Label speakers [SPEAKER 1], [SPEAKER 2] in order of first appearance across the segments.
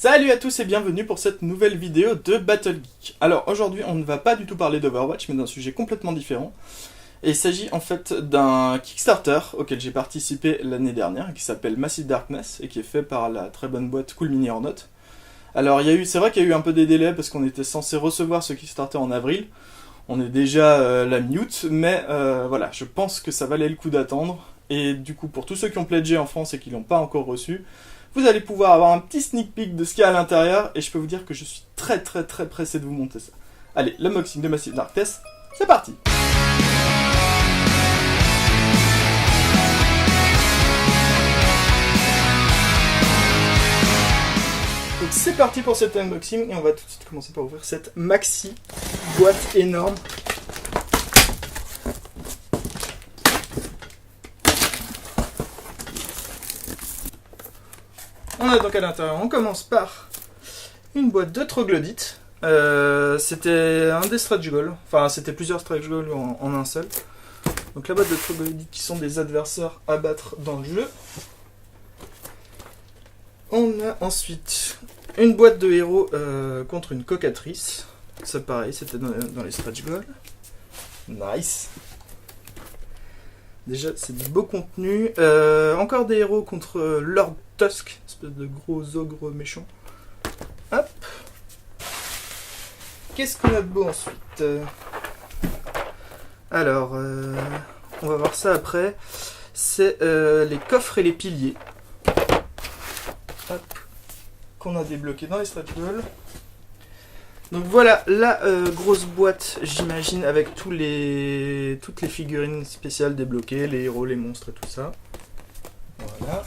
[SPEAKER 1] Salut à tous et bienvenue pour cette nouvelle vidéo de Battle Geek. Alors aujourd'hui on ne va pas du tout parler d'Overwatch mais d'un sujet complètement différent. Et il s'agit en fait d'un Kickstarter auquel j'ai participé l'année dernière qui s'appelle Massive Darkness et qui est fait par la très bonne boîte Cool Mini or Not. Alors c'est vrai qu'il y a eu un peu des délais parce qu'on était censé recevoir ce Kickstarter en avril. On est déjà la mi-août mais voilà, je pense que ça valait le coup d'attendre. Et du coup pour tous ceux qui ont pledgé en France et qui ne l'ont pas encore reçu, vous allez pouvoir avoir un petit sneak peek de ce qu'il y a à l'intérieur et je peux vous dire que je suis très pressé de vous montrer ça. Allez, l'unboxing de Massive Darkness, c'est parti! Donc c'est parti pour cet unboxing et on va tout de suite commencer par ouvrir cette maxi boîte énorme. On a donc à l'intérieur, on commence par une boîte de troglodytes. C'était un des stretch goals, enfin c'était plusieurs stretch goals en un seul. Donc la boîte de troglodytes qui sont des adversaires à battre dans le jeu. On a ensuite une boîte de héros contre une cocatrice. Ça pareil, c'était dans les stretch goals. Nice. Déjà c'est du beau contenu. Encore des héros contre Lord Tusk, espèce de gros ogre méchant. Hop. Qu'est-ce qu'on a de beau ensuite? Alors, on va voir ça après. C'est les coffres et les piliers. Hop. Qu'on a débloqué dans les stretch goals. Donc voilà la grosse boîte, j'imagine, avec toutes les figurines spéciales débloquées, les héros, les monstres et tout ça. Voilà.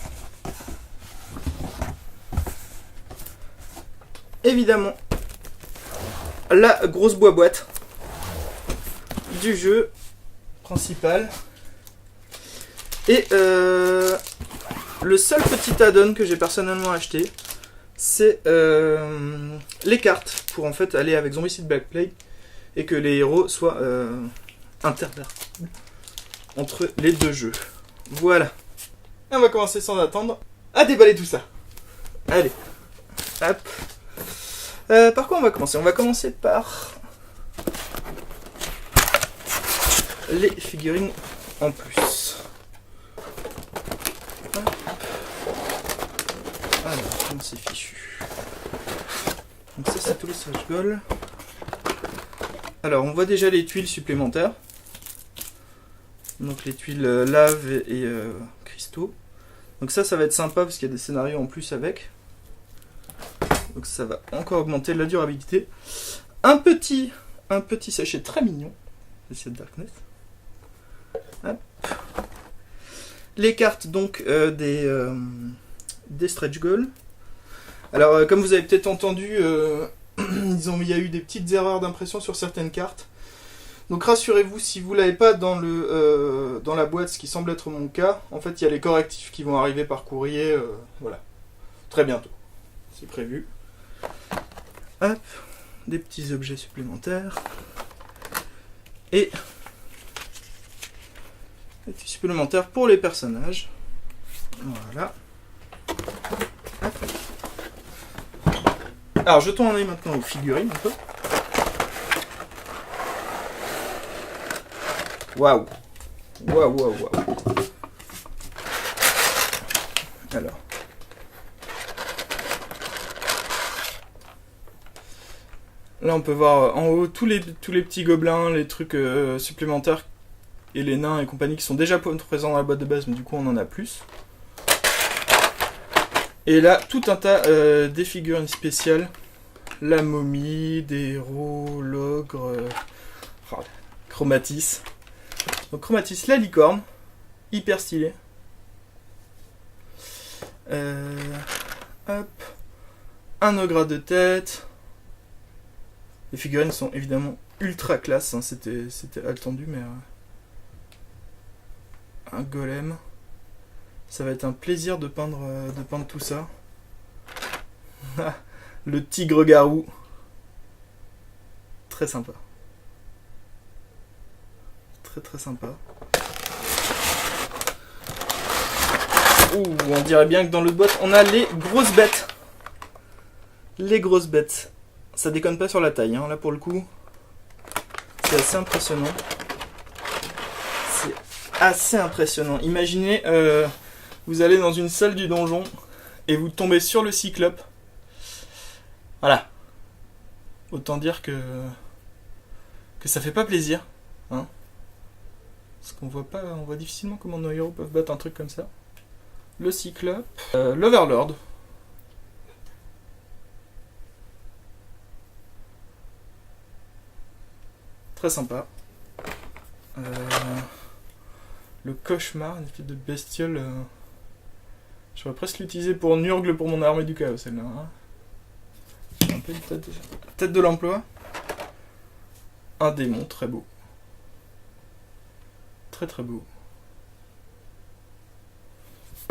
[SPEAKER 1] Évidemment, la grosse boîte du jeu principal. Et le seul petit add-on que j'ai personnellement acheté, c'est les cartes pour en fait aller avec Zombicide Black Plague et que les héros soient intervertibles entre les deux jeux. Voilà. Et on va commencer sans attendre à déballer tout ça. Allez, hop. Par quoi on va commencer? On va commencer par les figurines en plus. Hop. Alors, comme c'est fichu. Donc ça c'est tous les stretch goals. Alors on voit déjà les tuiles supplémentaires. Donc les tuiles lave et cristaux. Donc ça va être sympa parce qu'il y a des scénarios en plus avec. Donc ça va encore augmenter la durabilité. Un petit sachet très mignon. C'est Darkness. Hop. Les cartes donc des stretch goals. Alors comme vous avez peut-être entendu, il y a eu des petites erreurs d'impression sur certaines cartes. Donc rassurez-vous, si vous l'avez pas dans la boîte, ce qui semble être mon cas, en fait il y a les correctifs qui vont arriver par courrier, voilà, très bientôt. C'est prévu. Hop, des petits objets supplémentaires. Et des petits supplémentaires pour les personnages. Voilà. Hop. Alors, jetons un œil maintenant aux figurines un peu. Waouh! Waouh! Alors. Là on peut voir en haut tous les petits gobelins, les trucs supplémentaires et les nains et compagnie qui sont déjà présents dans la boîte de base mais du coup on en a plus. Et là tout un tas des figurines spéciales, la momie, des héros, l'ogre, Chromatis. Donc Chromatis la licorne, hyper stylé. Hop, un ogre à deux têtes. Les figurines sont évidemment ultra classe, hein, c'était attendu, mais un golem. Ça va être un plaisir de peindre tout ça. Le tigre-garou. Très sympa. Très sympa. Ouh, on dirait bien que dans l'autre boîte, on a les grosses bêtes. Les grosses bêtes. Ça déconne pas sur la taille, hein. Là pour le coup. C'est assez impressionnant. C'est assez impressionnant. Imaginez, vous allez dans une salle du donjon et vous tombez sur le cyclope. Voilà. Autant dire que ça fait pas plaisir. Hein. Parce qu'on voit pas, on voit difficilement comment nos héros peuvent battre un truc comme ça. Le cyclope. L'Overlord. Très sympa. Le cauchemar, une espèce de bestiole. J'aurais presque l'utiliser pour Nurgle pour mon armée du chaos, celle-là. Hein. Un peu une tête de l'emploi. Un démon, très beau. Très très beau.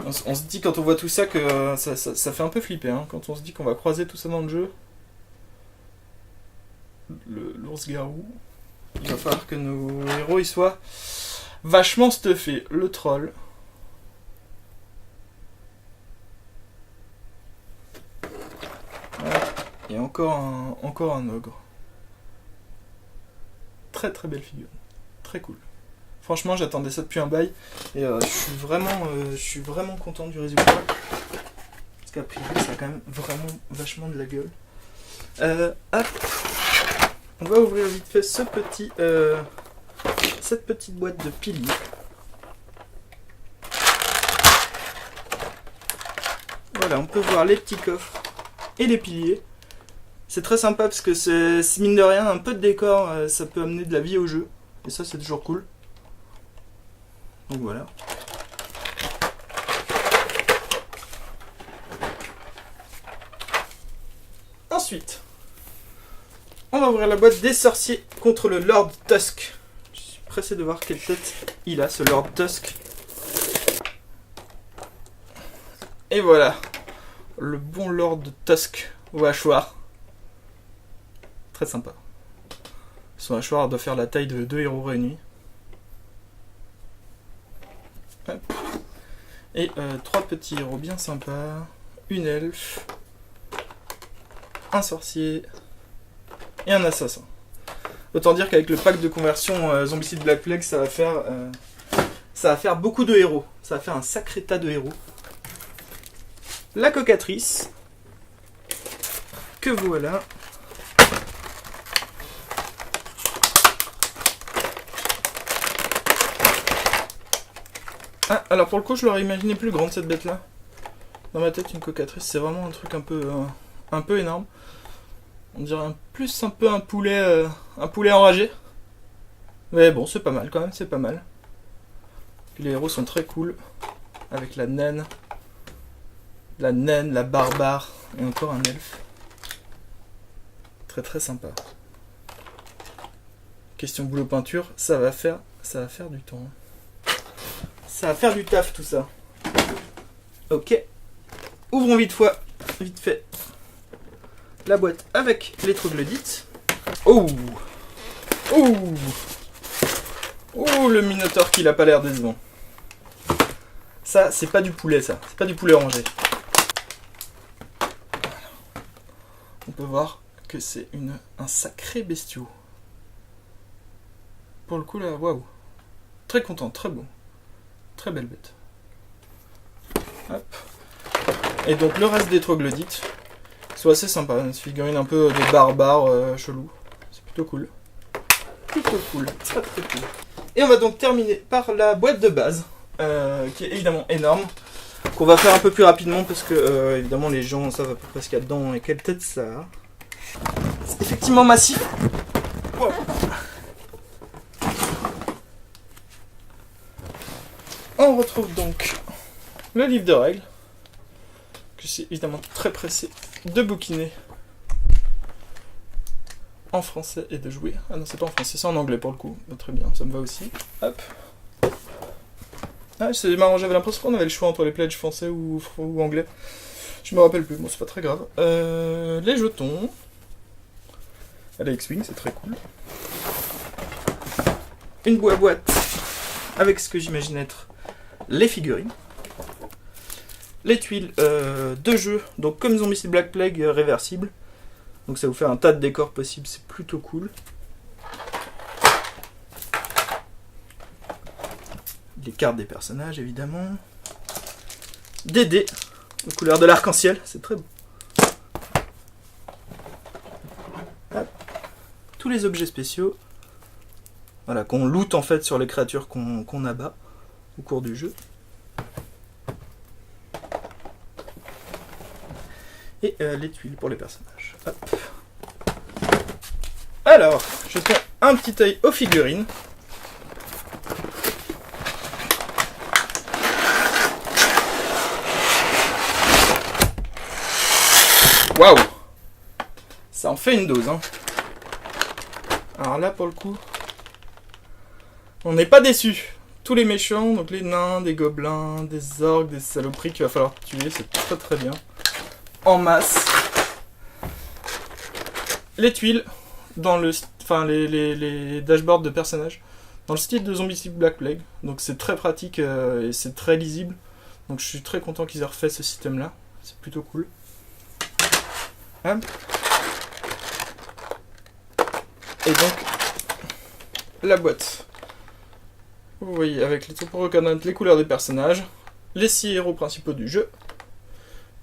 [SPEAKER 1] On se dit quand on voit tout ça que ça fait un peu flipper. Hein, quand on se dit qu'on va croiser tout ça dans le jeu. L'ours-garou. Il va falloir que nos héros ils soient vachement stuffés. Le troll. Voilà. Et encore un ogre. Très très belle figure. Très cool. Franchement, j'attendais ça depuis un bail. Et je suis vraiment content du résultat. Parce qu'à priori, ça a quand même vraiment vachement de la gueule. Hop. On va ouvrir vite fait cette petite boîte de piliers. Voilà, on peut voir les petits coffres et les piliers. C'est très sympa parce que c'est mine de rien, un peu de décor, ça peut amener de la vie au jeu. Et ça, c'est toujours cool. Donc voilà. Ensuite, on va ouvrir la boîte des sorciers contre le Lord Tusk. Je suis pressé de voir quelle tête il a, ce Lord Tusk. Et voilà. Le bon Lord Tusk au hachoir. Très sympa. Son hachoir doit faire la taille de 2 héros réunis. Hop. Et 3 petits héros bien sympas. Une elfe. Un sorcier. Et un assassin. Autant dire qu'avec le pack de conversion Zombicide Black Plague, ça va faire beaucoup de héros. Ça va faire un sacré tas de héros. La cocatrice. Que voilà. Ah, alors pour le coup, je l'aurais imaginé plus grande cette bête-là. Dans ma tête, une cocatrice, c'est vraiment un truc un peu énorme. On dirait plus un peu un poulet enragé. Mais bon, c'est pas mal quand même, c'est pas mal. Puis les héros sont très cool. Avec la naine, la barbare et encore un elfe. Très très sympa. Question boulot peinture, ça va faire du temps. Ça va faire du taf tout ça. Ok. Ouvrons vite fait la boîte avec les troglodytes. Oh, le Minotaure qui n'a pas l'air décevant. Ça, c'est pas du poulet, ça. C'est pas du poulet rangé. On peut voir que c'est un sacré bestiau. Pour le coup, là, waouh. Très content, très beau. Très belle bête. Hop. Et donc, le reste des troglodytes sont assez sympas. Une figurine un peu de barbare chelou. C'est plutôt cool. Plutôt cool. Très très cool. Et on va donc terminer par la boîte de base. Qui est évidemment énorme, qu'on va faire un peu plus rapidement parce que évidemment les gens savent à peu près ce qu'il y a dedans et quelle tête ça a. C'est effectivement massif. Wow. On retrouve donc le livre de règles que je suis évidemment très pressé de bouquiner en français et de jouer. Ah non, c'est pas en français, c'est en anglais pour le coup. Bah, très bien, ça me va aussi. Hop. Ah, c'est marrant, j'avais l'impression qu'on avait le choix entre les pledges français ou anglais. Je me rappelle plus, bon c'est pas très grave. Les jetons. La X-Wing, c'est très cool. Une boîte avec ce que j'imagine être les figurines. les tuiles de jeu, donc comme Zombicide Black Plague réversible. Donc ça vous fait un tas de décors possibles, c'est plutôt cool. Les cartes des personnages évidemment. Des dés aux couleurs de l'arc-en-ciel, c'est très beau. Hop. Tous les objets spéciaux, voilà, qu'on loot en fait sur les créatures qu'on abat au cours du jeu. Et les tuiles pour les personnages. Hop. Alors, je fais un petit œil aux figurines. Waouh! Ça en fait une dose, hein. Alors là, pour le coup, on n'est pas déçus. Tous les méchants, donc les nains, des gobelins, des orques, des saloperies qu'il va falloir tuer, c'est très très bien. En masse. Les tuiles, dans le, enfin les dashboards de personnages, dans le style de Zombicide Black Plague. Donc c'est très pratique et c'est très lisible. Donc je suis très content qu'ils aient refait ce système-là. C'est plutôt cool. Hop. Et donc, la boîte. Vous voyez, avec les pour reconnaître les couleurs des personnages, les 6 héros principaux du jeu,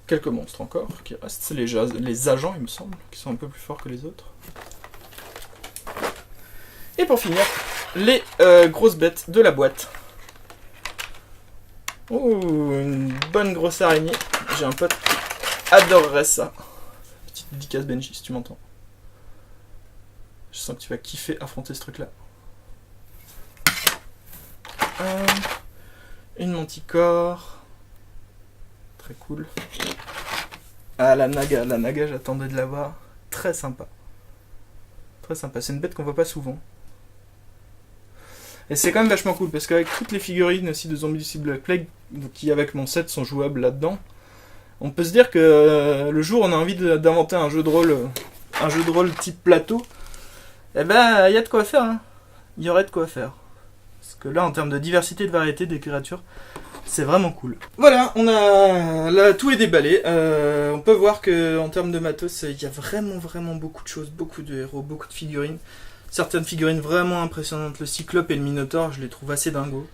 [SPEAKER 1] quelques monstres encore qui restent, c'est les agents, il me semble, qui sont un peu plus forts que les autres. Et pour finir, les grosses bêtes de la boîte. Oh, une bonne grosse araignée. J'ai un pote qui adorerait ça. Petite dédicace Benji, si tu m'entends. Je sens que tu vas kiffer affronter ce truc-là. Une manticore. Très cool. Ah, la naga, j'attendais de la voir. Très sympa. Très sympa. C'est une bête qu'on voit pas souvent. Et c'est quand même vachement cool parce qu'avec toutes les figurines aussi de Zombicide Black Plague qui avec mon set sont jouables là-dedans, on peut se dire que le jour où on a envie d'inventer un jeu de rôle type plateau, eh ben il y a de quoi faire, hein. Il y aurait de quoi faire. Parce que là en termes de diversité et de variété des créatures, c'est vraiment cool. Voilà, on a là tout est déballé. On peut voir que en termes de matos, il y a vraiment beaucoup de choses, beaucoup de héros, beaucoup de figurines. Certaines figurines vraiment impressionnantes, le Cyclope et le Minotaure, je les trouve assez dingos.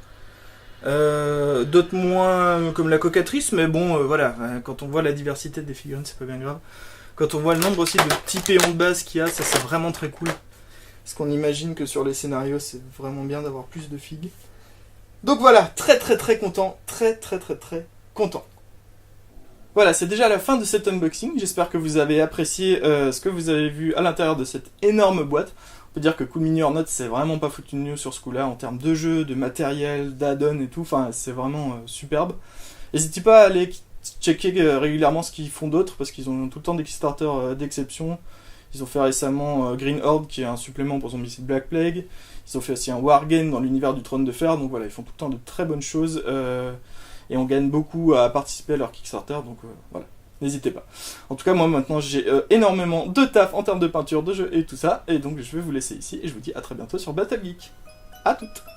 [SPEAKER 1] D'autres moins, comme la Cocatrice, mais bon, voilà, quand on voit la diversité des figurines, c'est pas bien grave. Quand on voit le nombre aussi de petits péons de base qu'il y a, ça c'est vraiment très cool. Parce qu'on imagine que sur les scénarios, c'est vraiment bien d'avoir plus de figues. Donc voilà, très content, très content. Voilà, c'est déjà la fin de cet unboxing. J'espère que vous avez apprécié ce que vous avez vu à l'intérieur de cette énorme boîte. On peut dire que Cool Mini or Not, c'est vraiment pas foutu de mieux sur ce coup-là, en termes de jeu, de matériel, d'add-on et tout. Enfin, c'est vraiment superbe. N'hésitez pas à aller checker régulièrement ce qu'ils font d'autres, parce qu'ils ont tout le temps des Kickstarter d'exception. Ils ont fait récemment Green Horde, qui est un supplément pour Zombicide Black Plague. Ils ont fait aussi un Wargame dans l'univers du Trône de Fer. Donc voilà, ils font tout le temps de très bonnes choses. Et on gagne beaucoup à participer à leur Kickstarter. Donc voilà, n'hésitez pas. En tout cas, moi maintenant, j'ai énormément de taf en termes de peinture, de jeu et tout ça. Et donc je vais vous laisser ici. Et je vous dis à très bientôt sur Battle Geek. À toutes!